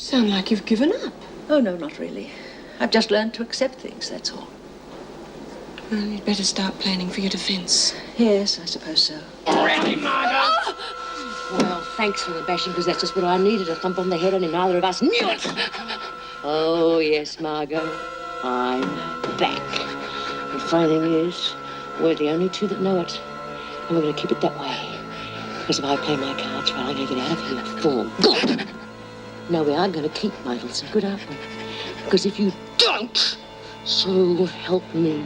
Sound like you've given up. Oh, no, not really. I've just learned to accept things, that's all. Well, you'd better start planning for your defence. Yes, I suppose so. Really, Margot? Well, thanks for the bashing, because that's just what I needed, a thump on the head, and neither of us knew it. Oh, yes, Margot, I'm back. The funny thing is, we're the only two that know it, and we're going to keep it that way. Because if I play my cards right, I'm going to get out of here for good. No, we are going to keep my little secret, aren't we? Because if you don't, so help me,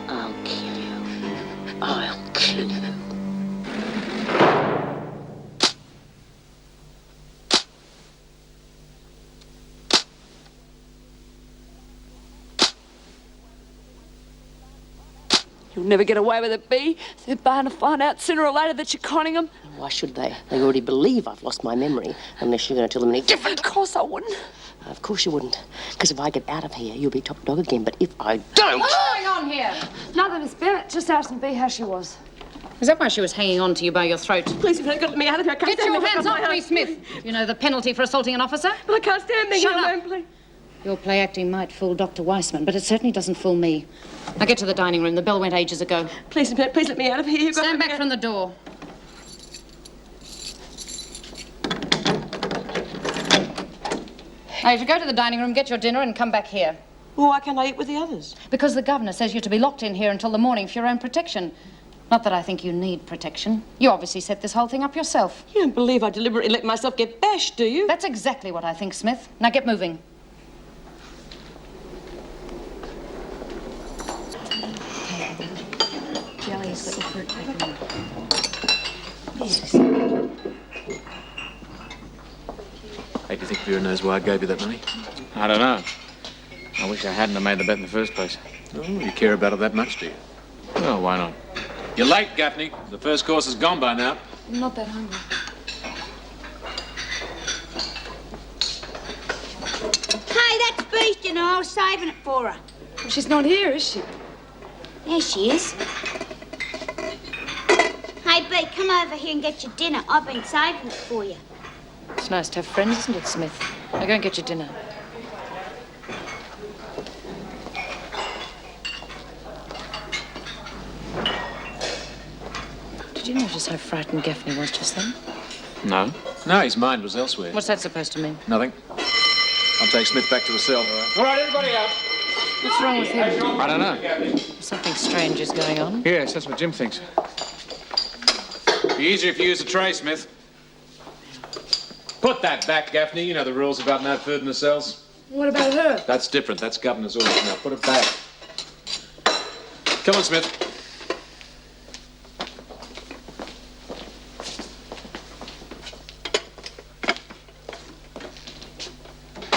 I'll kill you. I'll kill you. You'll never get away with it, Bea. They're bound to find out sooner or later that you're conning them. Why should they? They already believe I've lost my memory, unless you're going to tell them any different. Of course I wouldn't. Of course you wouldn't. Because if I get out of here, you'll be top dog again. But if I don't... What's going on here? Nothing, Miss Bennett. Just asking Bea how she was. Is that why she was hanging on to you by your throat? Please, you've got me out of here. I can't Get stand your it. hands off me, Smith. You know the penalty for assaulting an officer? But I can't stand being Shut here up. alone, please. Your play acting might fool Dr. Weissman, but it certainly doesn't fool me. Now get to the dining room. The bell went ages ago. Please let me out of here. You've got Stand to back from the door. Now, if you go to the dining room, get your dinner and come back here. Well, why can't I eat with the others? Because the governor says you're to be locked in here until the morning for your own protection. Not that I think you need protection. You obviously set this whole thing up yourself. You don't believe I deliberately let myself get bashed, do you? That's exactly what I think, Smith. Now get moving. Jelly's got your fruit taken. Hey, do you think Vera knows why I gave you that money? I don't know. I wish I hadn't have made the bet in the first place. Oh, you care about it that much, do you? Well, why not? You're late, Gaffney. The first course is gone by now. I'm not that hungry. Hey, that's Beast, you know. I was saving it for her. Well, she's not here, is she? There she is. Hey, Bea, come over here and get your dinner. I've been saving it for you. It's nice to have friends, isn't it, Smith? Now go and get your dinner. Did you notice how frightened Gaffney was just then? No. No, his mind was elsewhere. What's that supposed to mean? Nothing. I'll take Smith back to the cell. All right, everybody out. What's wrong with him? I don't know. Something strange is going on. Yes, that's what Jim thinks. Be easier if you use the tray, Smith. Put that back, Gaffney. You know the rules about no food in the cells. What about her? That's different. That's governor's orders. Now, put it back. Come on, Smith.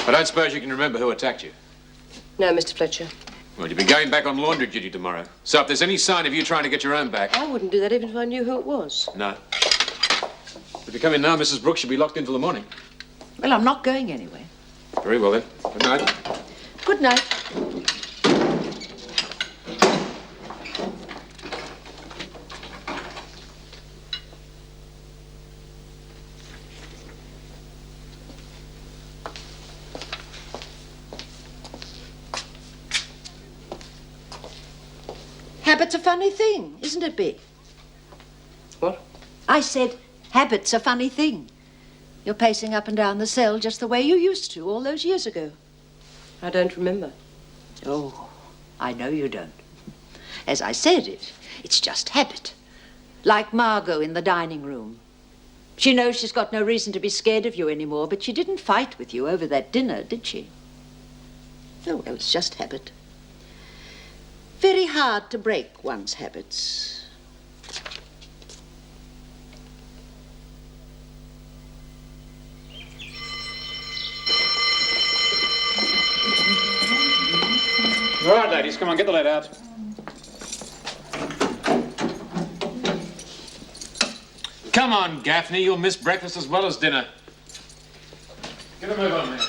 I don't suppose you can remember who attacked you. No, Mr. Fletcher. Well, you'll be going back on laundry duty tomorrow. So if there's any sign of you trying to get your own back... I wouldn't do that even if I knew who it was. No. If you come in now, Mrs. Brooks, you'll be locked in till the morning. Well, I'm not going anywhere. Very well, then. Good night. Good night. Habit's a funny thing, isn't it, Bea? What? I said, habit's a funny thing. You're pacing up and down the cell just the way you used to all those years ago. I don't remember. Oh, I know you don't. As I said, it's just habit. Like Margot in the dining room. She knows she's got no reason to be scared of you anymore, but she didn't fight with you over that dinner, did she? Oh, well, it's just habit. Very hard to break one's habits. All right, ladies, come on, get the lead out. Come on, Gaffney. You'll miss breakfast as well as dinner. Get a move on there.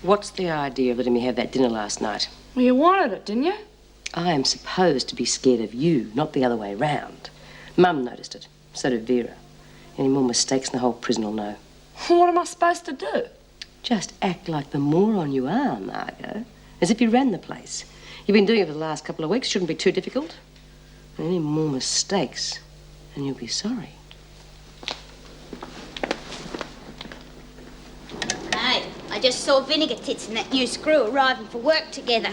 What's the idea of letting me have that dinner last night? Well, you wanted it, didn't you? I am supposed to be scared of you, not the other way round. Mum noticed it. So did Vera. Any more mistakes and the whole prison will know. What am I supposed to do? Just act like the moron you are, Margot. As if you ran the place. You've been doing it for the last couple of weeks. Shouldn't be too difficult. Any more mistakes, and you'll be sorry. Hey, I just saw Vinegar Tits and that new screw arriving for work together.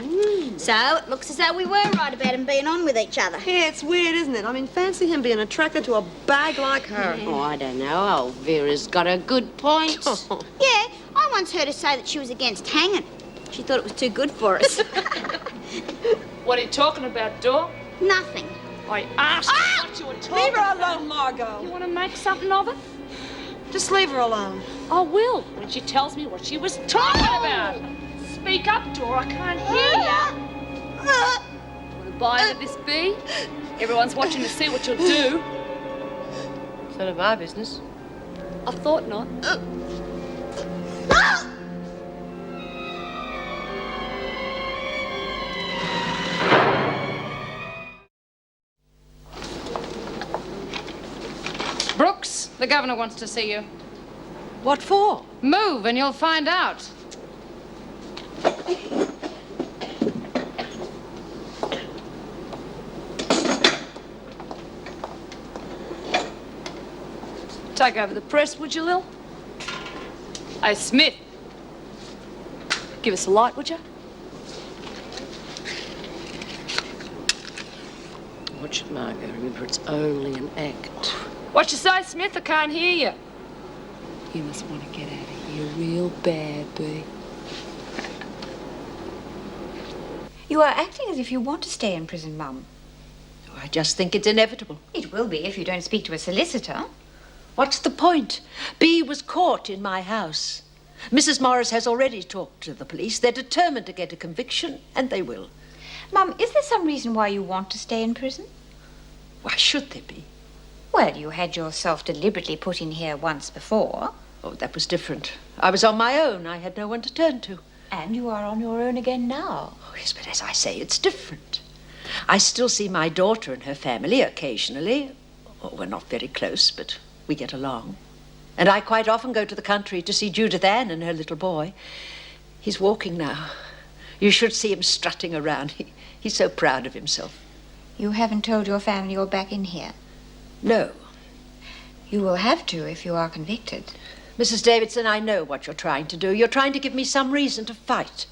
So it looks as though we were right about them being on with each other. Yeah, it's weird, isn't it? I mean, fancy him being attracted to a bag like her. Oh, I don't know. Old Vera's got a good point. Yeah, I once heard her say that she was against hanging. She thought it was too good for us. What are you talking about, Dor? Nothing. I asked you what you were talking Leave her about. alone, Margot. You want to make something of it? Just leave her alone. I will, when she tells me what she was talking about. Speak up, Dor. I can't hear you. Want to buy into this bee? Everyone's watching to see what you'll do. It's none of my business. I thought not. Brooks, the governor wants to see you. What for? Move and you'll find out. Take over the press, would you, Lil? Hey, Smith. Give us a light, would you? Watch it, Margot. Remember, it's only an act. What you say, Smith? I can't hear you. You must want to get out of here real bad, Bee. You are acting as if you want to stay in prison, Mum. I just think it's inevitable. It will be if you don't speak to a solicitor. What's the point? Bee was caught in my house. Mrs. Morris has already talked to the police. They're determined to get a conviction, and they will. Mum, is there some reason why you want to stay in prison? Why should there be? Well, you had yourself deliberately put in here once before. Oh, that was different. I was on my own. I had no one to turn to. And you are on your own again now. Oh, yes, but as I say, it's different. I still see my daughter and her family occasionally. Oh, we're not very close, but we get along. And I quite often go to the country to see Judith Ann and her little boy. He's walking now. You should see him strutting around. He's so proud of himself. You haven't told your family you're back in here. No. You will have to if you are convicted. Mrs. Davidson, I know what you're trying to do. You're trying to give me some reason to fight.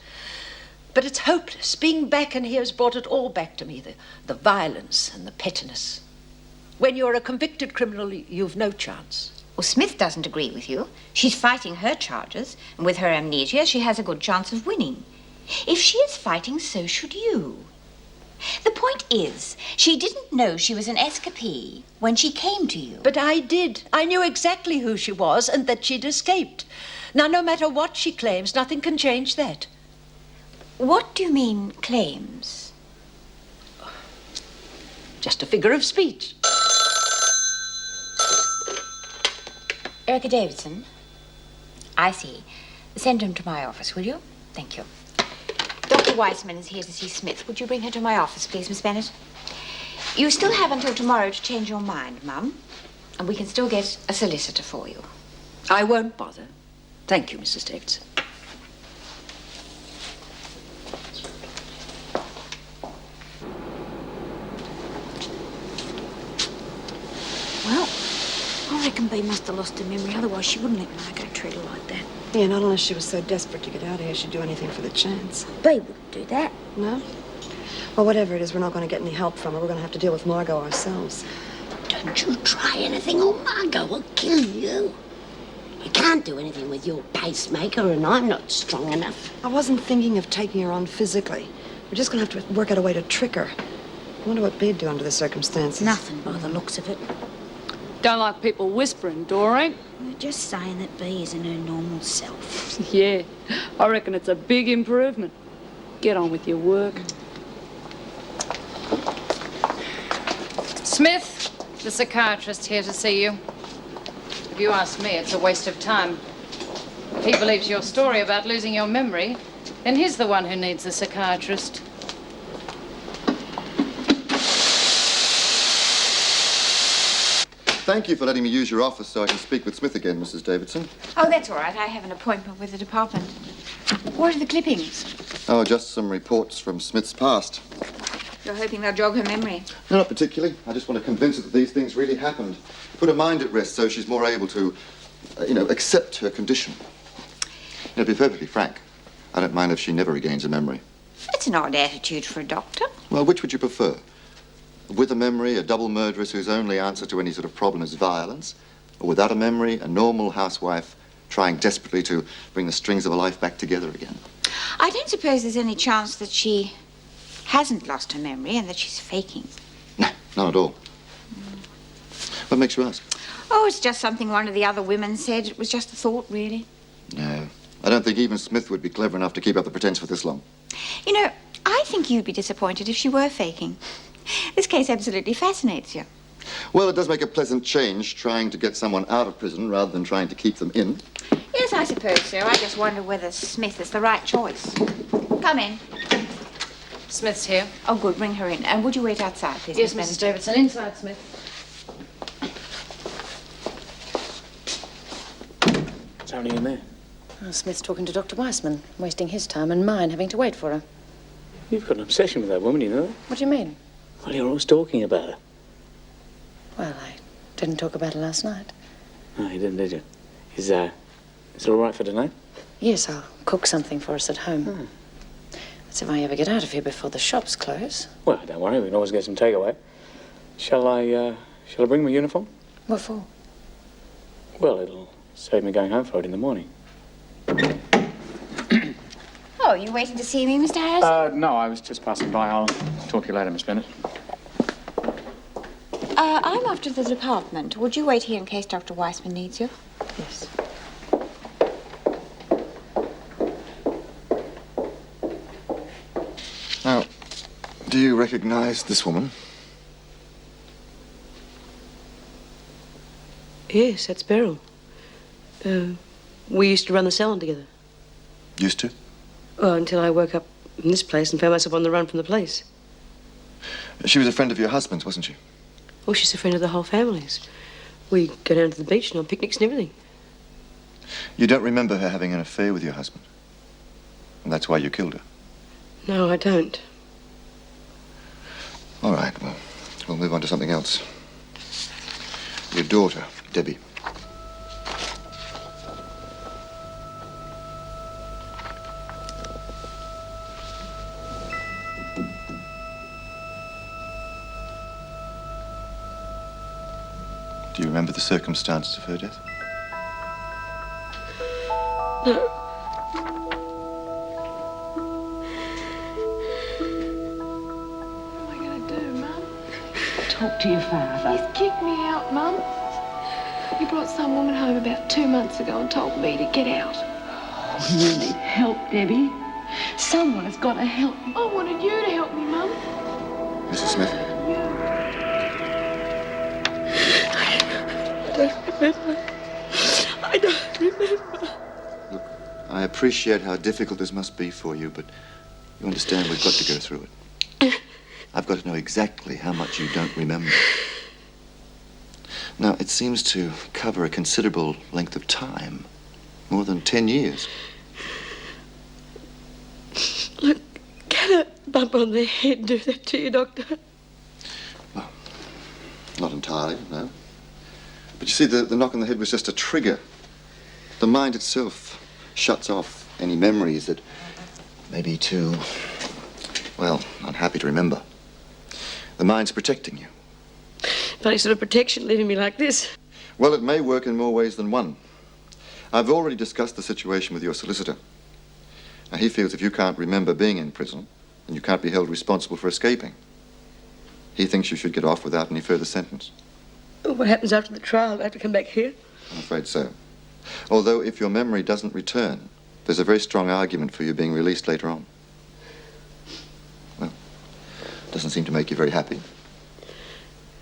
But it's hopeless. Being back in here has brought it all back to me, the violence and the pettiness. When you're a convicted criminal, you've no chance. Well, Smith doesn't agree with you. She's fighting her charges, and with her amnesia, she has a good chance of winning. If she is fighting, so should you. The point is, she didn't know she was an escapee when she came to you. But I did. I knew exactly who she was and that she'd escaped. Now, no matter what she claims, nothing can change that. What do you mean, claims? Just a figure of speech. Erica Davidson? I see. Send him to my office, will you? Thank you. Dr. Weissman is here to see Smith. Would you bring her to my office, please, Miss Bennett? You still have until tomorrow to change your mind, Mum. And we can still get a solicitor for you. I won't bother. Thank you, Mrs. Davidson. Well, I reckon Bee must have lost her memory. Otherwise, she wouldn't let Margot treat her like that. Yeah, not unless she was so desperate to get out of here, she'd do anything for the chance. Bee wouldn't do that. No? Well, whatever it is, we're not going to get any help from her. We're going to have to deal with Margot ourselves. Don't you try anything or Margot will kill you. You can't do anything with your pacemaker, and I'm not strong enough. I wasn't thinking of taking her on physically. We're just going to have to work out a way to trick her. I wonder what Bee'd do under the circumstances. Nothing by the looks of it. Don't like people whispering, Doreen. We're just saying that Bee isn't her normal self. Yeah, I reckon it's a big improvement. Get on with your work. Smith, the psychiatrist here to see you. If you ask me, it's a waste of time. If he believes your story about losing your memory, then he's the one who needs a psychiatrist. Thank you for letting me use your office so I can speak with Smith again, Mrs. Davidson. Oh, that's all right. I have an appointment with the department. What are the clippings? Oh, just some reports from Smith's past. You're hoping they'll jog her memory. No, not particularly. I just want to convince her that these things really happened. Put her mind at rest so she's more able to, accept her condition. To be perfectly frank, I don't mind if she never regains a memory. That's an odd attitude for a doctor. Well, which would you prefer? With a memory, a double murderess whose only answer to any sort of problem is violence? Or without a memory, a normal housewife trying desperately to bring the strings of her life back together again? I don't suppose there's any chance that she hasn't lost her memory and that she's faking. No, not at all. What makes you ask? Oh, it's just something one of the other women said. It was just a thought, really. No, I don't think even Smith would be clever enough to keep up the pretense for this long. You know, I think you'd be disappointed if she were faking. This case absolutely fascinates you. Well, it does make a pleasant change trying to get someone out of prison rather than trying to keep them in. Yes, I suppose so. I just wonder whether Smith is the right choice. Come in. Smith's here. Oh, good. Bring her in. And would you wait outside, please? Yes, Miss Mrs. Davidson. Inside, Smith. What's happening in there? Oh, Smith's talking to Dr. Weissman, wasting his time and mine having to wait for her. You've got an obsession with that woman, you know that? What do you mean? Well, you're always talking about her. Well, I didn't talk about her last night. No, you didn't, did you? Is it all right for tonight? Yes, I'll cook something for us at home. That's if I ever get out of here before the shops close. Well, don't worry, we can always get some takeaway. Shall I bring my uniform? What for? Well, it'll save me going home for it in the morning. Oh, you waiting to see me, Mr. Harrison? No, I was just passing by. I'll talk to you later, Miss Bennett. I'm off to the department. Would you wait here in case Dr. Weissman needs you? Yes. Now, do you recognize this woman? Yes, that's Beryl. We used to run the salon together. Used to? Oh, until I woke up in this place and found myself on the run from the police. She was a friend of your husband's, wasn't she? Well, she's a friend of the whole family's. We go down to the beach and on picnics and everything. You don't remember her having an affair with your husband? And that's why you killed her? No, I don't. All right, well, we'll move on to something else. Your daughter, Debbie. Do you remember the circumstances of her death? No. What am I going to do, Mum? Talk to your father. He's kicked me out, Mum. He brought some woman home about 2 months ago and told me to get out. Oh, you need help, Debbie. Someone has got to help. I wanted you to help me, Mum. Mrs. Smith? I don't remember. Look, I appreciate how difficult this must be for you, but you understand we've got to go through it. I've got to know exactly how much you don't remember. Now, it seems to cover a considerable length of time. More than 10 years. Look, can a bump on the head do that to you, Doctor? Well, not entirely, no. But you see, the knock on the head was just a trigger. The mind itself shuts off any memories that may be too, well, unhappy to remember. The mind's protecting you. Funny sort of protection leaving me like this. Well, it may work in more ways than one. I've already discussed the situation with your solicitor. Now, he feels if you can't remember being in prison, then you can't be held responsible for escaping. He thinks you should get off without any further sentence. What happens after the trial? Do I have to come back here? I'm afraid so. Although, if your memory doesn't return, there's a very strong argument for you being released later on. Well, doesn't seem to make you very happy.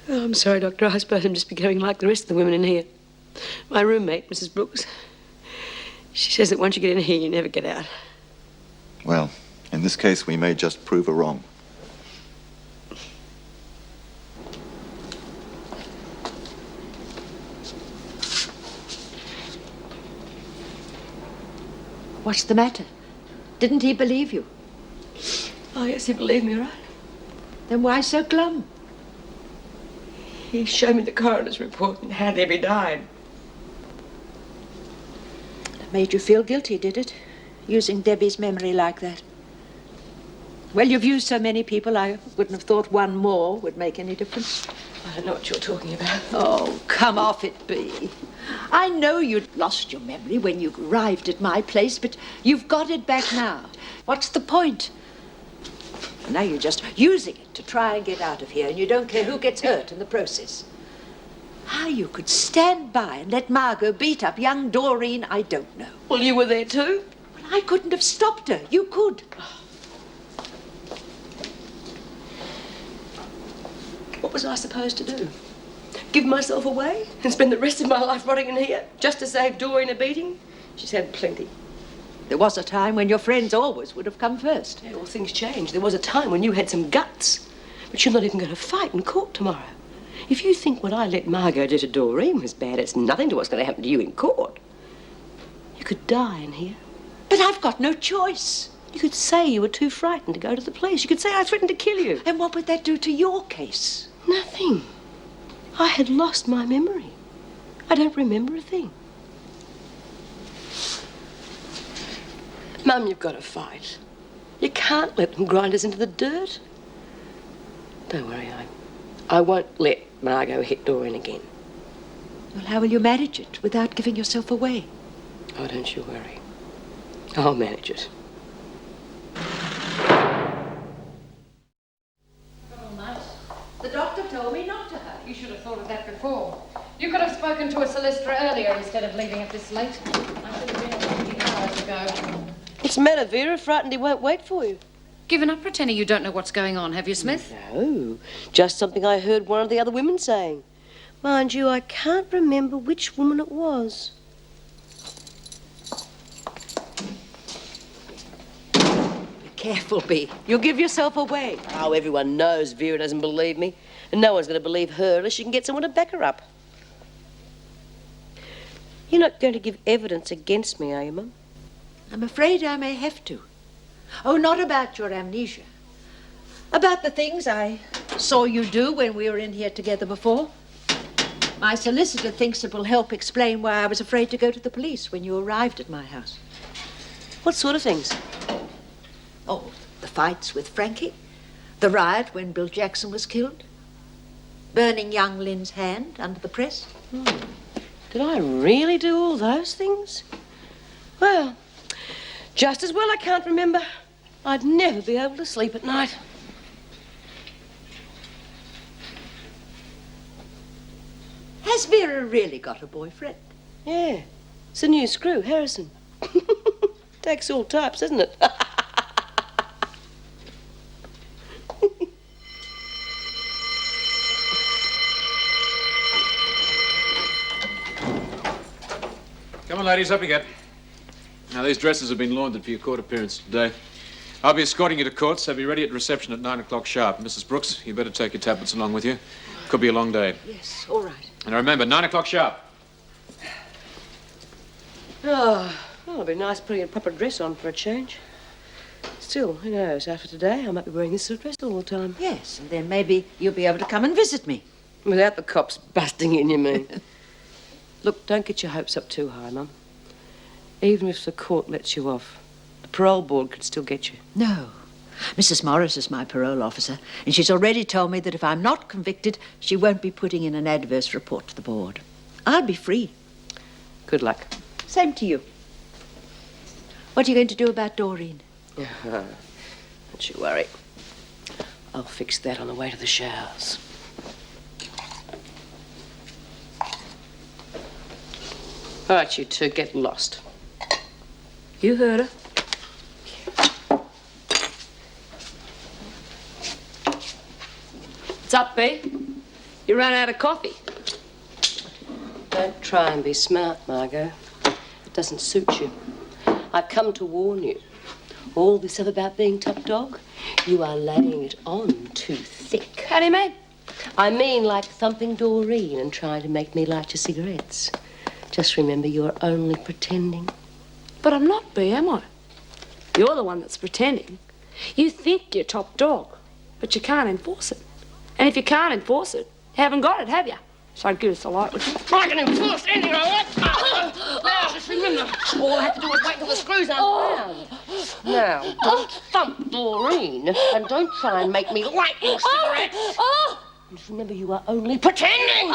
Oh, I'm sorry, Doctor. I suppose I'm just becoming like the rest of the women in here. My roommate, Mrs. Brooks, she says that once you get in here, you never get out. Well, in this case, we may just prove her wrong. What's the matter? Didn't he believe you? Oh, yes, he believed me, right? Then why so glum? He showed me the coroner's report and how Debbie died. It made you feel guilty, did it? Using Debbie's memory like that? Well, you've used so many people, I wouldn't have thought one more would make any difference. I don't know what you're talking about. Oh, come off it, Bea. I know you'd lost your memory when you arrived at my place, but you've got it back now. What's the point? Now you're just using it to try and get out of here, and you don't care who gets hurt in the process. How you could stand by and let Margot beat up young Doreen, I don't know. Well, you were there too. Well, I couldn't have stopped her. You could. What was I supposed to do? Give myself away and spend the rest of my life rotting in here just to save Doreen a beating? She's had plenty. There was a time when your friends always would have come first. Yeah, well, things changed. There was a time when you had some guts. But you're not even going to fight in court tomorrow. If you think what I let Margot do to Doreen was bad, it's nothing to what's going to happen to you in court. You could die in here. But I've got no choice. You could say you were too frightened to go to the police. You could say I threatened to kill you. And what would that do to your case? Nothing. I had lost my memory. I don't remember a thing. Mum, you've got to fight. You can't let them grind us into the dirt. Don't worry, I won't let Margot hit Doreen again. Well, how will you manage it without giving yourself away? Oh, don't you worry. I'll manage it. The doctor told me not to hurt. You should have thought of that before. You could have spoken to a solicitor earlier instead of leaving it this late. I should have been 20 hours ago. What's the matter, Vera? Frightened he won't wait for you? Given up pretending you don't know what's going on, have you, Smith? No, just something I heard one of the other women saying. Mind you, I can't remember which woman it was. Be careful, Bea. You'll give yourself away. Oh, everyone knows Vera doesn't believe me. And no one's going to believe her unless she can get someone to back her up. You're not going to give evidence against me, are you, Mum? I'm afraid I may have to. Oh, not about your amnesia. About the things I saw you do when we were in here together before. My solicitor thinks it will help explain why I was afraid to go to the police when you arrived at my house. What sort of things? Oh, the fights with Frankie. The riot when Bill Jackson was killed. Burning young Lynn's hand under the press. Did I really do all those things? Well, just as well I can't remember. I'd never be able to sleep at night. Has Vera really got a boyfriend? Yeah. It's a new screw, Harrison. Takes all types, doesn't it? Come on, ladies, up you get. Now, these dresses have been laundered for your court appearance today. I'll be escorting you to court, so be ready at reception at 9 o'clock sharp. Mrs. Brooks, you better take your tablets along with you. Could be a long day. Yes, all right. And remember, 9 o'clock sharp. Oh, well, it'd be nice putting a proper dress on for a change. Still, who knows, after today, I might be wearing this sort of dress all the time. Yes, and then maybe you'll be able to come and visit me. Without the cops busting in, you mean? Look, don't get your hopes up too high, Mum. Even if the court lets you off, the parole board could still get you. No. Mrs. Morris is my parole officer, and she's already told me that if I'm not convicted, she won't be putting in an adverse report to the board. I'll be free. Good luck. Same to you. What are you going to do about Doreen? Don't you worry. I'll fix that on the way to the showers. All right, you two, get lost. You heard her. What's up, Bea? You ran out of coffee. Don't try and be smart, Margot. It doesn't suit you. I've come to warn you. All this stuff about being top dog, you are laying it on too thick. How do you mean? I mean like thumping Doreen and trying to make me light your cigarettes. Just remember, you're only pretending. But I'm not, Bea, am I? You're the one that's pretending. You think you're top dog, but you can't enforce it. And if you can't enforce it, you haven't got it, have you? So give us a light, would you? I can enforce anything I want. Now, just remember, all I have to do is wait till the screws unwound. Now, don't thump Doreen, and don't try and make me light your cigarettes. And just remember, you are only pretending.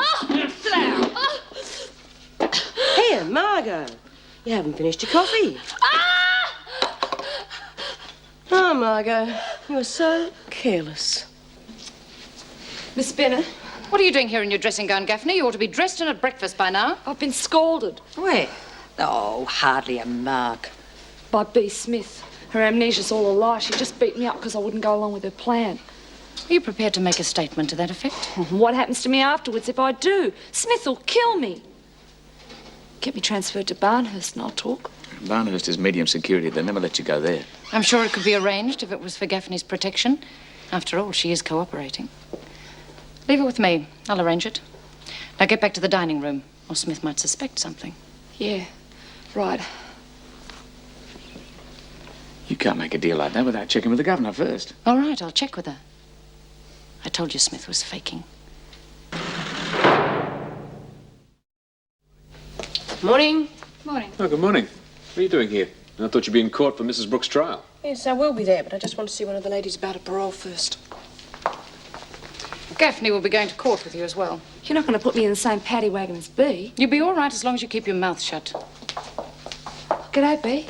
Here, Margot, you haven't finished your coffee. Oh, Margot, you are so careless. Miss Bennet, What are you doing here in your dressing gown, Gaffney? You ought to be dressed and at breakfast by now. I've been scolded. Where? Oh, hardly a mark. By B. Smith. Her amnesia's all a lie. She just beat me up because I wouldn't go along with her plan. Are you prepared to make a statement to that effect? What happens to me afterwards if I do? Smith will kill me. Get me transferred to Barnhurst and I'll talk. Barnhurst is medium security. They'll never let you go there. I'm sure it could be arranged if it was for Gaffney's protection. After all, she is cooperating. Leave it with me. I'll arrange it. Now get back to the dining room, or Smith might suspect something. Yeah, right. You can't make a deal like that without checking with the governor first. All right, I'll check with her. I told you Smith was faking. Morning. Morning. Oh, good morning. What are you doing here? I thought you'd be in court for Mrs. Brooks' trial. Yes, I will be there, but I just want to see one of the ladies about a parole first. Gaffney will be going to court with you as well. You're not going to put me in the same paddy wagon as B. You'll be all right as long as you keep your mouth shut. G'day, B.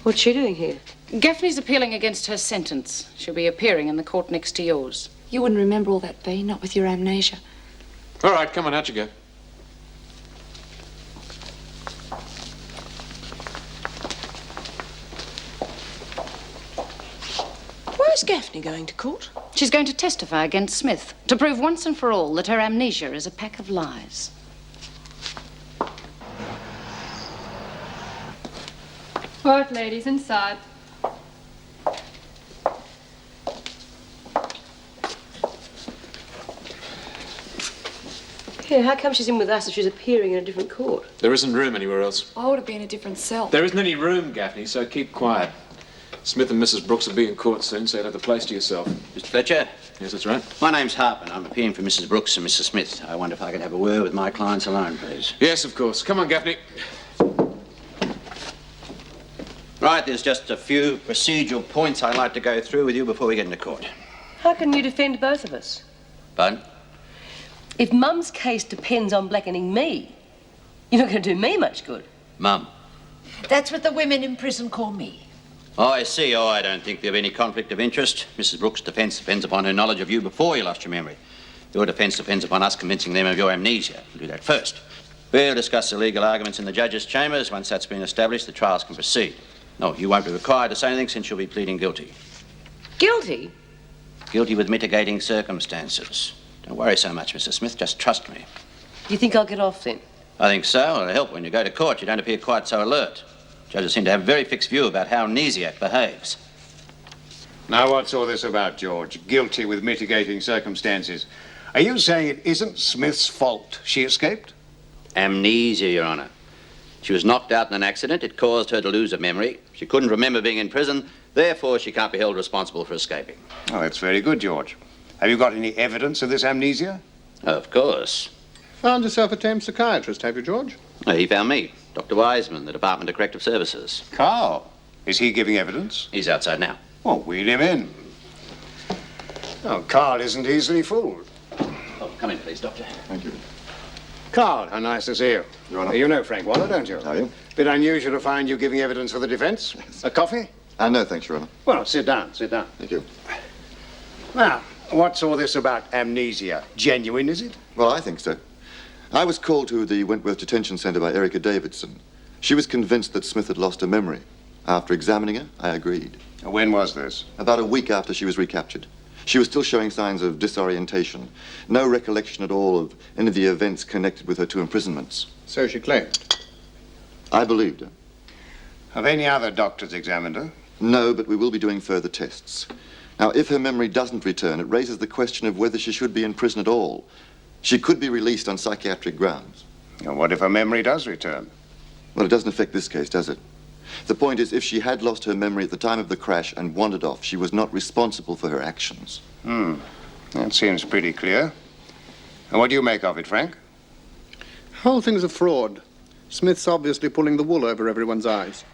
What's she doing here? Gaffney's appealing against her sentence. She'll be appearing in the court next to yours. You wouldn't remember all that, B, not with your amnesia. All right, come on, out you go. Where's Gaffney going to court? She's going to testify against Smith to prove once and for all that her amnesia is a pack of lies. Right, ladies, inside. Yeah, how come she's in with us if she's appearing in a different court? There isn't room anywhere else. I would have been in a different cell. There isn't any room, Gaffney, so keep quiet. Smith and Mrs. Brooks will be in court soon, so you'll have the place to yourself. Mr. Fletcher? Yes, that's right. My name's Harpen. I'm appearing for Mrs. Brooks and Mr. Smith. I wonder if I could have a word with my clients alone, please. Yes, of course. Come on, Gaffney. Right, there's just a few procedural points I'd like to go through with you before we get into court. How can you defend both of us? Pardon? If Mum's case depends on blackening me, you're not going to do me much good. Mum. That's what the women in prison call me. Oh, I see. Oh, I don't think there'll be any conflict of interest. Mrs. Brooks' defence depends upon her knowledge of you before you lost your memory. Your defence depends upon us convincing them of your amnesia. We'll do that first. We'll discuss the legal arguments in the judge's chambers. Once that's been established, the trials can proceed. No, you won't be required to say anything since you'll be pleading guilty. Guilty? Guilty with mitigating circumstances. Don't worry so much, Mr. Smith. Just trust me. You think I'll get off then? I think so. It'll help when you go to court. You don't appear quite so alert. Judges seem to have a very fixed view about how amnesiac behaves. Now, what's all this about, George? Guilty with mitigating circumstances. Are you saying it isn't Smith's fault she escaped? Amnesia, Your Honour. She was knocked out in an accident. It caused her to lose her memory. She couldn't remember being in prison. Therefore, she can't be held responsible for escaping. Oh, that's very good, George. Have you got any evidence of this amnesia? Of course. Found yourself a tame psychiatrist, have you, George? He found me. Dr. Wiseman, the Department of Corrective Services. Carl. Is he giving evidence? He's outside now. Well, wheel him in. Oh, Carl isn't easily fooled. Oh, come in, please, Doctor. Thank you. Carl, how nice to see you. Your Honour. You know Frank Waller, don't you? How are you? Bit unusual to find you giving evidence for the defence. Yes. A coffee? No, thanks, Your Honour. Well, sit down, sit down. Thank you. Now, what's all this about amnesia? Genuine, is it? Well, I think so. I was called to the Wentworth Detention Centre by Erica Davidson. She was convinced that Smith had lost her memory. After examining her, I agreed. When was this? About a week after she was recaptured. She was still showing signs of disorientation. No recollection at all of any of the events connected with her two imprisonments. So she claimed. I believed her. Have any other doctors examined her? No, but we will be doing further tests. Now, if her memory doesn't return, it raises the question of whether she should be in prison at all. She could be released on psychiatric grounds. And what if her memory does return? Well, it doesn't affect this case, does it? The point is, if she had lost her memory at the time of the crash and wandered off, she was not responsible for her actions. That seems pretty clear. And what do you make of it, Frank? The whole thing's a fraud. Smith's obviously pulling the wool over everyone's eyes.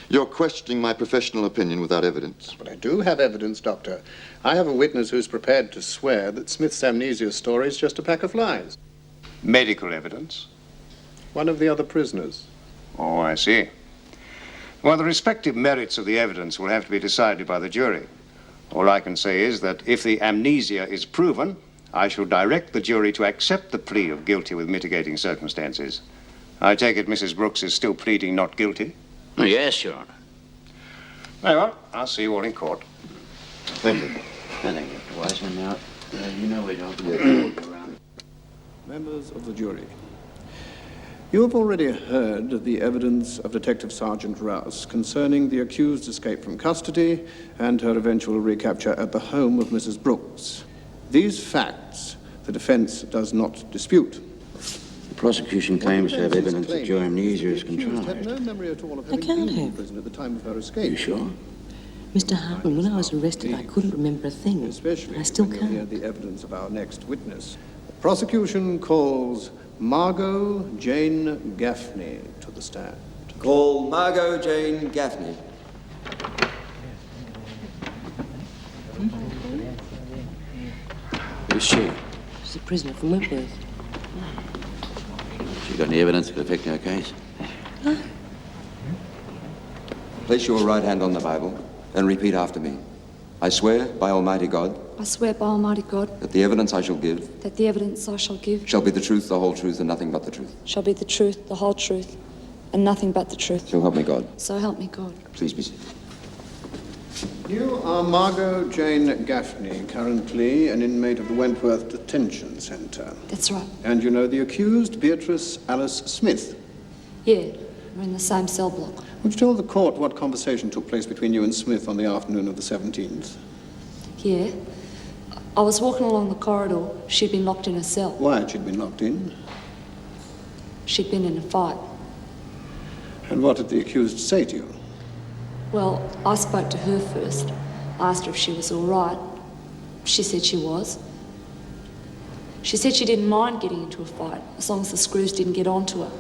You're questioning my professional opinion without evidence. But I do have evidence, Doctor. I have a witness who's prepared to swear that Smith's amnesia story is just a pack of lies. Medical evidence? One of the other prisoners. Oh, I see. Well, the respective merits of the evidence will have to be decided by the jury. All I can say is that if the amnesia is proven, I shall direct the jury to accept the plea of guilty with mitigating circumstances. I take it Mrs. Brooks is still pleading not guilty? Oh, yes, Your Honour. Very well. I'll see you all in court. Thank you. Thank you, Dr. Wiseman. Now, you know we don't get around. Members of the jury, you have already heard the evidence of Detective Sergeant Rouse concerning the accused's escape from custody and her eventual recapture at the home of Mrs. Brooks. These facts the defense does not dispute. The prosecution claims to have evidence that your amnesia is contrived. Had no memory at all of I having can't been in have. prison at the time of her escape. You sure? Mr. Hartman, when I was arrested, I couldn't remember a thing. Especially I still when you hear can't. the evidence of our next witness. The prosecution calls Margot Jane Gaffney to the stand. Call Margot Jane Gaffney. Who's she? She's a prisoner from Wentworth. She got any evidence that could affect our case? Place your right hand on the Bible and repeat after me. I swear by Almighty God I swear by Almighty God that the evidence I shall give that the evidence I shall give shall be the truth, the whole truth, and nothing but the truth. shall be the truth, the whole truth, and nothing but the truth. So help me God. So help me God. Please be seated. You are Margot Jane Gaffney, currently an inmate of the Wentworth Detention Centre. That's right. And you know the accused, Beatrice Alice Smith. Yeah, we're in the same cell block. Would you tell the court what conversation took place between you and Smith on the afternoon of the 17th? Yeah. I was walking along the corridor. She'd been locked in her cell. Why had she been locked in? She'd been in a fight. And what did the accused say to you? Well, I spoke to her first. I asked her if she was all right. She said she was. She said she didn't mind getting into a fight, as long as the screws didn't get onto her.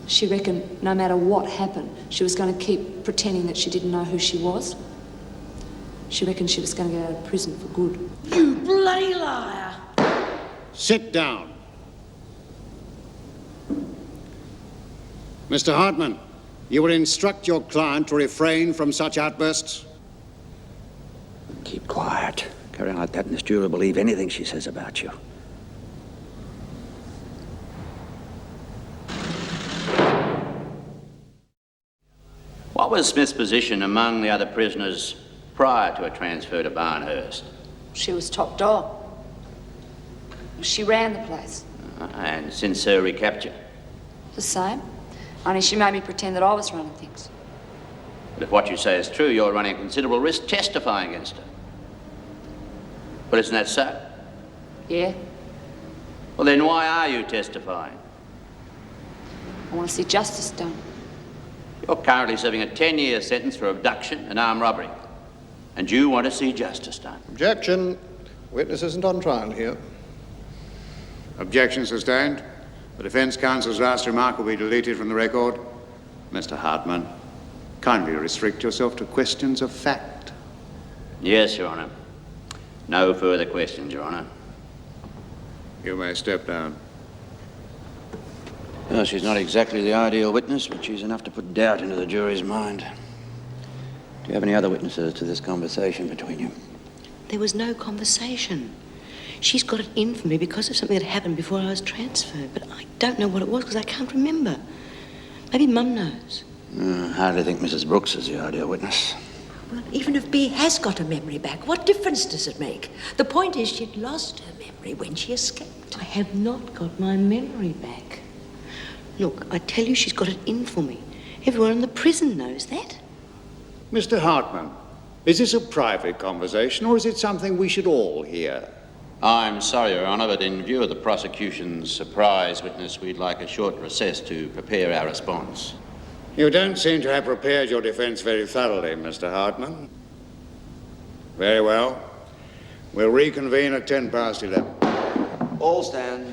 She reckoned no matter what happened, she was going to keep pretending that she didn't know who she was. She reckoned she was going to get out of prison for good. You bloody liar! Sit down. Mr. Hartman, you will instruct your client to refrain from such outbursts? Keep quiet. Carry on like that and this jury will believe anything she says about you. What was Smith's position among the other prisoners prior to her transfer to Barnhurst? She was top dog. She ran the place. And since her recapture? The same. Only she made me pretend that I was running things. But if what you say is true, you're running a considerable risk testifying against her. But isn't that so? Yeah. Well, then why are you testifying? I want to see justice done. You're currently serving a 10-year sentence for abduction and armed robbery. And you want to see justice done. Objection. Witness isn't on trial here. Objection sustained. The defense counsel's last remark will be deleted from the record. Mr. Hartman, kindly restrict yourself to questions of fact. Yes, Your Honour. No further questions, Your Honour. You may step down. Well, she's not exactly the ideal witness, but she's enough to put doubt into the jury's mind. Do you have any other witnesses to this conversation between you? There was no conversation. She's got it in for me because of something that happened before I was transferred, but I don't know what it was because I can't remember. Maybe Mum knows. I hardly think Mrs. Brooks is the ideal witness. Well, even if Bea has got her memory back, what difference does it make? The point is she'd lost her memory when she escaped. I have not got my memory back. Look, I tell you, she's got it in for me. Everyone in the prison knows that. Mr. Hartman, is this a private conversation or is it something we should all hear? I'm sorry, Your Honour, but in view of the prosecution's surprise witness, we'd like a short recess to prepare our response. You don't seem to have prepared your defense very thoroughly, Mr. Hartman. Very well. We'll reconvene at 11:10. All stand.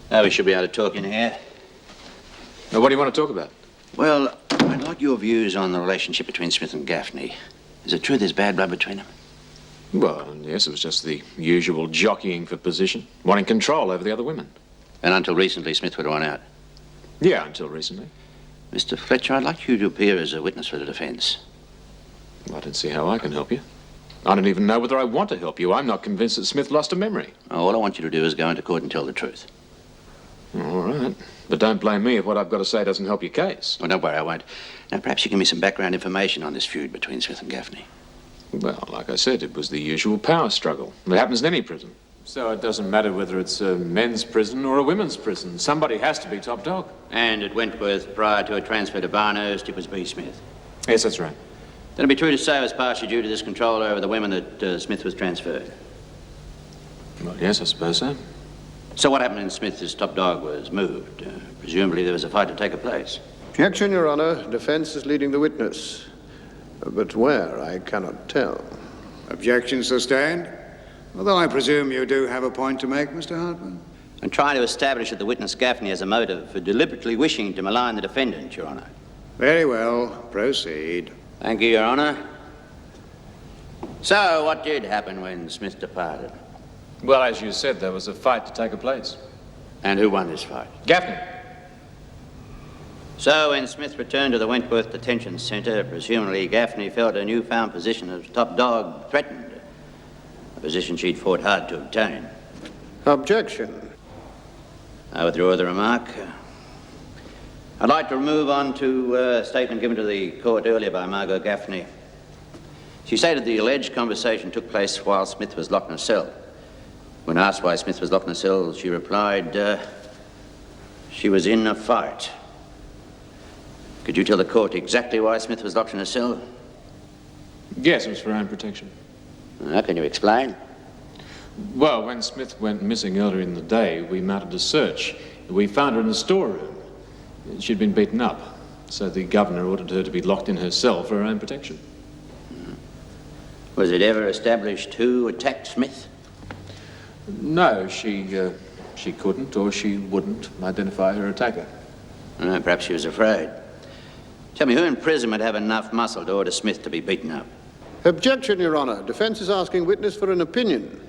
Now we should be able to talk in here. Now, what do you want to talk about? Well, I'd like your views on the relationship between Smith and Gaffney. Is it true there's bad blood between them? Well, yes, it was just the usual jockeying for position, wanting control over the other women. And until recently, Smith would have run out? Yeah, until recently. Mr. Fletcher, I'd like you to appear as a witness for the defense. Well, I don't see how I can help you. I don't even know whether I want to help you. I'm not convinced that Smith lost a memory. All I want you to do is go into court and tell the truth. All right. But don't blame me if what I've got to say doesn't help your case. Well, don't worry, I won't. Now, perhaps you give me some background information on this feud between Smith and Gaffney. Well, like I said, it was the usual power struggle. It happens in any prison. So it doesn't matter whether it's a men's prison or a women's prison. Somebody has to be top dog. And at Wentworth, prior to a transfer to Barnhurst, it was B. Smith. Yes, that's right. Then it'd be true to say it was partially due to this control over the women that Smith was transferred. Well, yes, I suppose so. So what happened when Smith's top dog was moved? Presumably there was a fight to take place. Objection, Your Honor. Defense is leading the witness. But where, I cannot tell. Objection sustained. Although I presume you do have a point to make, Mr. Hartman. And trying to establish that the witness Gaffney has a motive for deliberately wishing to malign the defendant, Your Honor. Very well. Proceed. Thank you, Your Honor. So, what did happen when Smith departed? Well, as you said, there was a fight to take place. And who won this fight? Gaffney. So, when Smith returned to the Wentworth Detention Centre, presumably Gaffney felt a newfound position of top dog threatened. A position she'd fought hard to obtain. Objection. I withdraw the remark. I'd like to move on to a statement given to the court earlier by Margot Gaffney. She stated the alleged conversation took place while Smith was locked in a cell. When asked why Smith was locked in a cell, she replied, she was in a fight. Could you tell the court exactly why Smith was locked in a cell? Yes, it was for own protection. How can you explain? Well, when Smith went missing earlier in the day, we mounted a search. We found her in the storeroom. She'd been beaten up, so the governor ordered her to be locked in her cell for her own protection. Was it ever established who attacked Smith? No, she couldn't or she wouldn't identify her attacker. Perhaps she was afraid. Tell me, who in prison would have enough muscle to order Smith to be beaten up? Objection, Your Honor. Defense is asking witness for an opinion.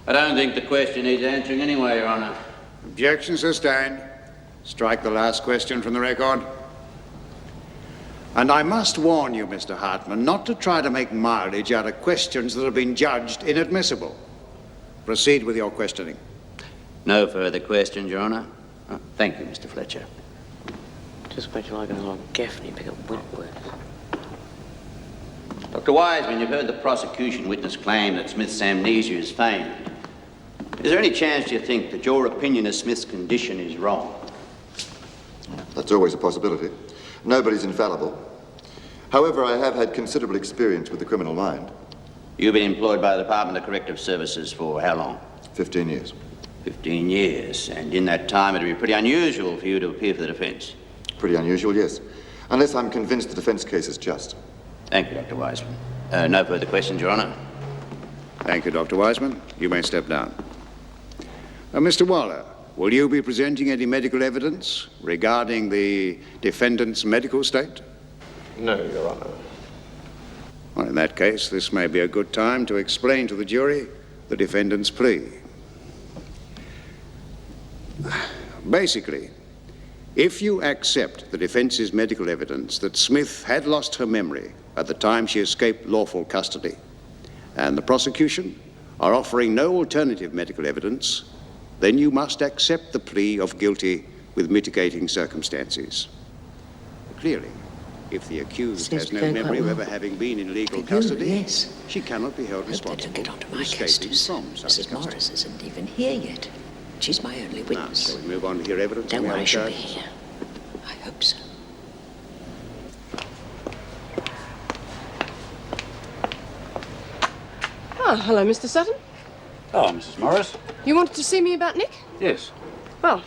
I don't think the question needs answering anyway, Your Honor. Objection sustained. Strike the last question from the record. And I must warn you, Mr. Hartman, not to try to make mileage out of questions that have been judged inadmissible. Proceed with your questioning. No further questions, Your Honor. Oh, thank you, Mr. Fletcher. Just wait till I can along Gaffney pick up Wentworth. Dr. Wiseman, you've heard the prosecution witness claim that Smith's amnesia is feigned. Is there any chance you think that your opinion of Smith's condition is wrong? That's always a possibility. Nobody's infallible. However, I have had considerable experience with the criminal mind. You've been employed by the Department of Corrective Services for how long? 15 years. 15 years. And in that time, it'd be pretty unusual for you to appear for the defense. Pretty unusual, yes. Unless I'm convinced the defense case is just. Thank you, Dr. Wiseman. No further questions, Your Honor. Thank you, Dr. Wiseman. You may step down. Mr. Waller, will you be presenting any medical evidence regarding the defendant's medical state? No, Your Honor. Well, in that case, this may be a good time to explain to the jury the defendant's plea. Basically, if you accept the defense's medical evidence that Smith had lost her memory at the time she escaped lawful custody, and the prosecution are offering no alternative medical evidence, then you must accept the plea of guilty with mitigating circumstances. Clearly, if the accused has no memory of ever having been in legal custody, she cannot be held responsible for escaping from such Mrs. Morris isn't even here yet. She's my only witness. Now, shall we move on to hear evidence? Don't on the worry, other she'll be charges? here. I hope so. Oh, hello, Mr. Sutton. Oh, Mrs. Morris. You wanted to see me about Nick? Yes. Well,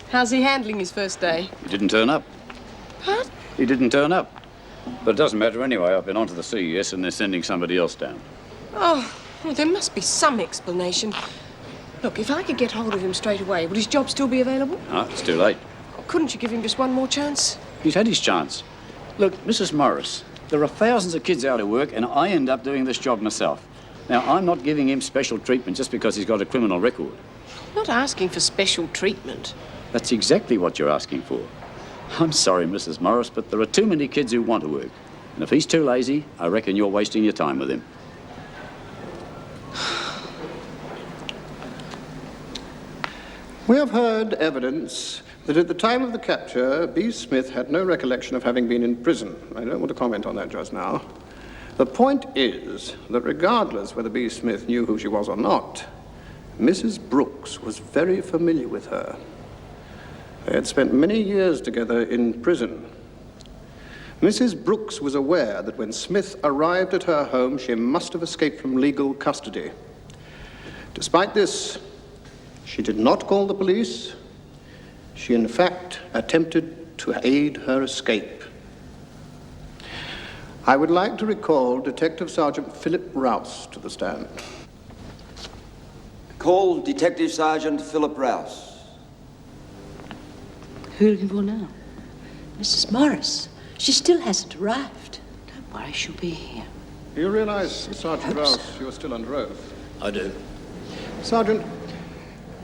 how's he handling his first day? He didn't turn up. What? He didn't turn up. But it doesn't matter anyway. I've been on to the CES and they're sending somebody else down. Oh, well, there must be some explanation. Look, if I could get hold of him straight away, would his job still be available? No, it's too late. Couldn't you give him just one more chance? He's had his chance. Look, Mrs. Morris, there are thousands of kids out of work and I end up doing this job myself. Now, I'm not giving him special treatment just because he's got a criminal record. I'm not asking for special treatment. That's exactly what you're asking for. I'm sorry, Mrs. Morris, but there are too many kids who want to work. And if he's too lazy, I reckon you're wasting your time with him. We have heard evidence that at the time of the capture, B. Smith had no recollection of having been in prison. I don't want to comment on that just now. The point is that regardless whether B. Smith knew who she was or not, Mrs. Brooks was very familiar with her. They had spent many years together in prison. Mrs. Brooks was aware that when Smith arrived at her home, she must have escaped from legal custody. Despite this, she did not call the police. She, in fact, attempted to aid her escape. I would like to recall Detective Sergeant Philip Rouse to the stand. Call Detective Sergeant Philip Rouse. Who are you looking for now? Mrs. Morris. She still hasn't arrived. Don't worry, she'll be here. You realize, Sergeant Rouse, you're still under oath? I do. Sergeant,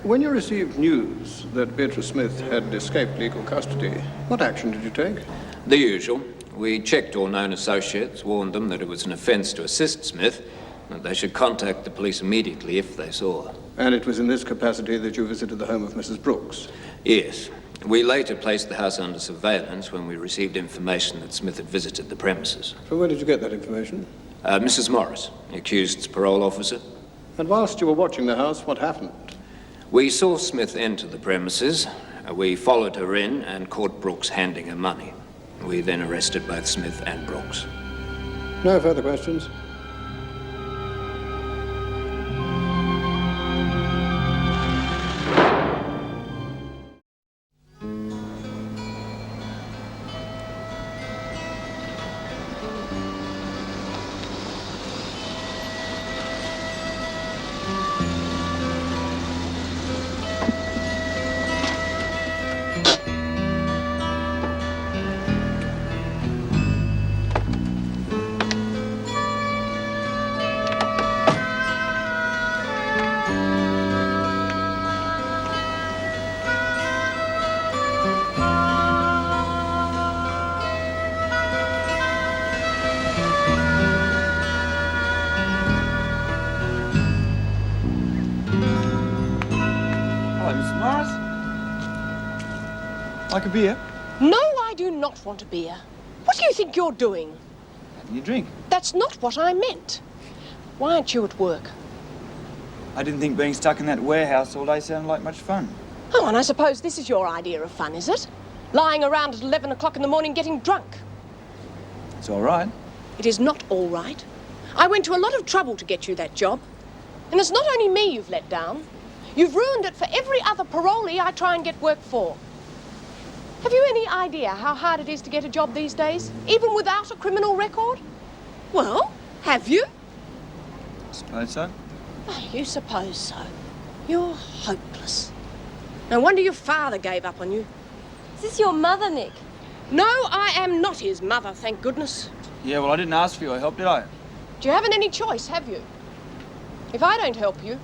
when you received news that Beatrice Smith had escaped legal custody, what action did you take? The usual. We checked all known associates, warned them that it was an offence to assist Smith, and that they should contact the police immediately if they saw her. And it was in this capacity that you visited the home of Mrs. Brooks? Yes. We later placed the house under surveillance when we received information that Smith had visited the premises. So where did you get that information? Mrs. Morris, the accused's parole officer. And whilst you were watching the house, what happened? We saw Smith enter the premises. We followed her in and caught Brooks handing her money. We then arrested both Smith and Brooks. No further questions? Like a beer? No, I do not want a beer. What do you think you're doing? Having a drink. That's not what I meant. Why aren't you at work? I didn't think being stuck in that warehouse all day sounded like much fun. Oh, and I suppose this is your idea of fun, is it? Lying around at 11 o'clock in the morning getting drunk. It's all right. It is not all right. I went to a lot of trouble to get you that job. And it's not only me you've let down. You've ruined it for every other parolee I try and get work for. Have you any idea how hard it is to get a job these days, even without a criminal record? Well, have you? I suppose so. Oh, you suppose so. You're hopeless. No wonder your father gave up on you. Is this your mother, Nick? No, I am not his mother, thank goodness. Yeah, well, I didn't ask for your help, did I? You haven't any choice, have you? If I don't help you,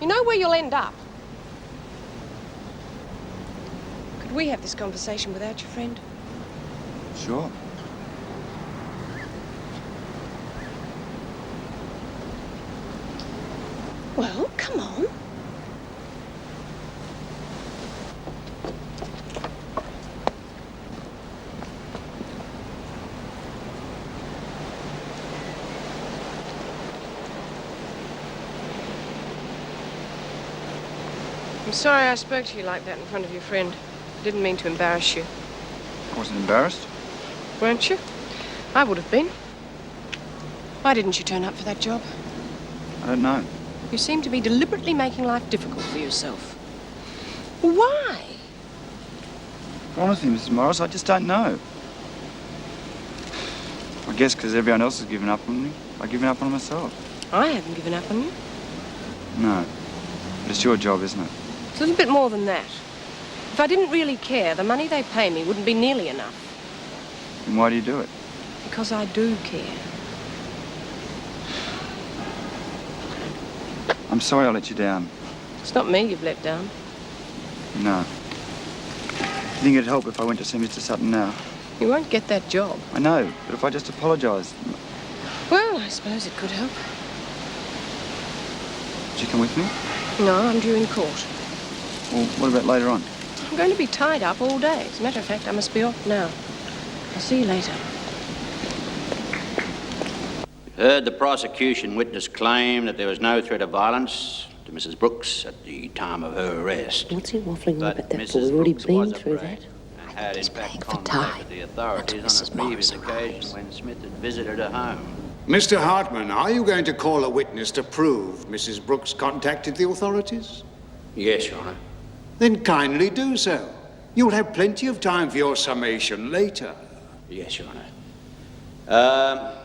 you know where you'll end up. Could we have this conversation without your friend? Sure. Well, come on. I'm sorry I spoke to you like that in front of your friend. I didn't mean to embarrass you. I wasn't embarrassed. Weren't you? I would have been. Why didn't you turn up for that job? I don't know. You seem to be deliberately making life difficult for yourself. Why? Honestly, Mrs. Morris, I just don't know. I guess because everyone else has given up on me, I've given up on myself. I haven't given up on you. No. But it's your job, isn't it? It's a little bit more than that. If I didn't really care, the money they pay me wouldn't be nearly enough. And why do you do it? Because I do care. I'm sorry I let you down. It's not me you've let down. No. Do you think it'd help if I went to see Mr. Sutton now? You won't get that job. I know, but if I just apologised... Well, I suppose it could help. Would you come with me? No, I'm due in court. Well, what about later on? I'm going to be tied up all day. As a matter of fact, I must be off now. I'll see you later. Heard the prosecution witness claim that there was no threat of violence to Mrs. Brooks at the time of her arrest. What's he waffling on But about that Mrs. for? We've already Brooks been was through afraid that. and had in fact for time contacted the authorities on a previous occasion when Smith had visited her home. Mr. Hartman, are you going to call a witness to prove Mrs. Brooks contacted the authorities? Yes, Your Honour. Then kindly do so. You'll have plenty of time for your summation later. Yes, Your Honour.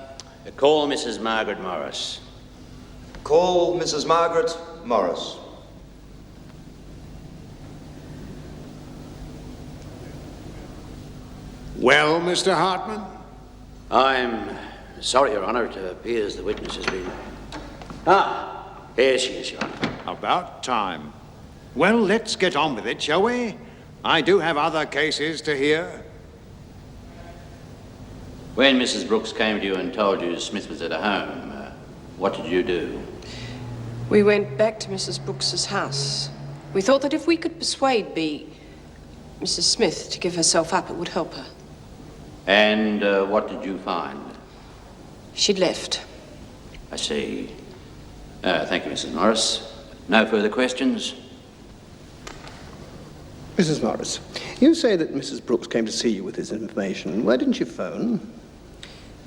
Call Mrs. Margaret Morris. Call Mrs. Margaret Morris. Well, Mr. Hartman? I'm sorry, Your Honour. It appears the witness has been... here she is, Your Honour. About time. Well, let's get on with it, shall we? I do have other cases to hear. When Mrs. Brooks came to you and told you Smith was at her home, what did you do? We went back to Mrs. Brooks's house. We thought that if we could persuade Mrs. Smith to give herself up, it would help her. And what did you find? She'd left. I see. Thank you, Mrs. Morris. No further questions? Mrs. Morris, you say that Mrs. Brooks came to see you with this information. Why didn't you phone?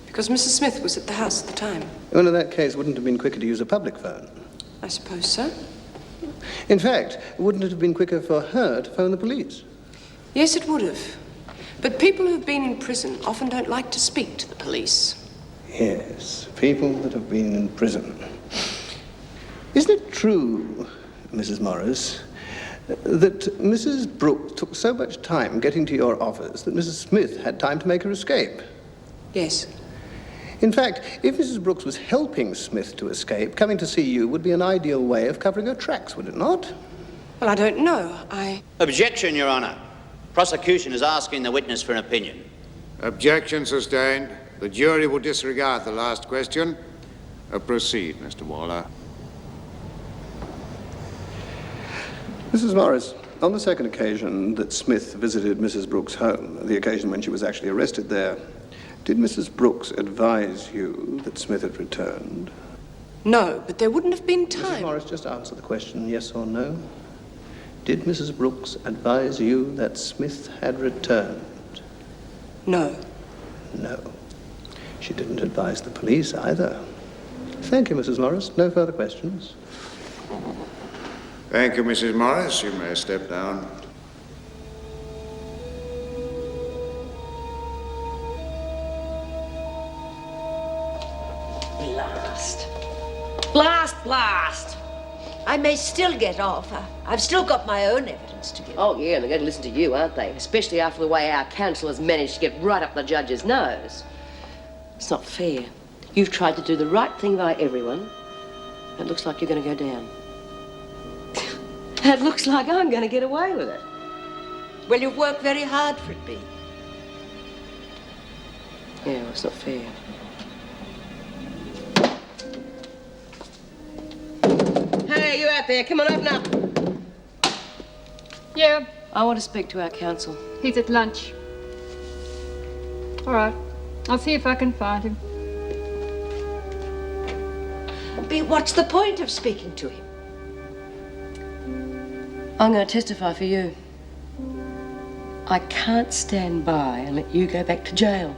Because Mrs. Smith was at the house at the time. Well, in that case, wouldn't it have been quicker to use a public phone? I suppose so. In fact, wouldn't it have been quicker for her to phone the police? Yes, it would have. But people who've been in prison often don't like to speak to the police. Yes, people that have been in prison. Isn't it true, Mrs. Morris, that Mrs. Brooks took so much time getting to your office that Mrs. Smith had time to make her escape? Yes. In fact, if Mrs. Brooks was helping Smith to escape, coming to see you would be an ideal way of covering her tracks, would it not? Well, I don't know. Objection, Your Honour. Prosecution is asking the witness for an opinion. Objection sustained. The jury will disregard the last question. Proceed, Mr. Waller. Mrs. Morris, on the second occasion that Smith visited Mrs. Brooks' home, the occasion when she was actually arrested there, did Mrs. Brooks advise you that Smith had returned? No, but there wouldn't have been time. Mrs. Morris, just answer the question, yes or no. Did Mrs. Brooks advise you that Smith had returned? No. No. She didn't advise the police either. Thank you, Mrs. Morris. No further questions. Thank you, Mrs. Morris. You may step down. Blast! I may still get off. I've still got my own evidence to give. Oh, yeah, and they're going to listen to you, aren't they? Especially after the way our counsel has managed to get right up the judge's nose. It's not fair. You've tried to do the right thing by everyone. It looks like you're going to go down. It looks like I'm going to get away with it. Well, you've worked very hard for it, Bea. Yeah, well, it's not fair. Hey, you out there, come on, open up. Yeah, I want to speak to our counsel. he's at lunch. All right, I'll see if I can find him. Bea, what's the point of speaking to him? I'm going to testify for you. I can't stand by and let you go back to jail.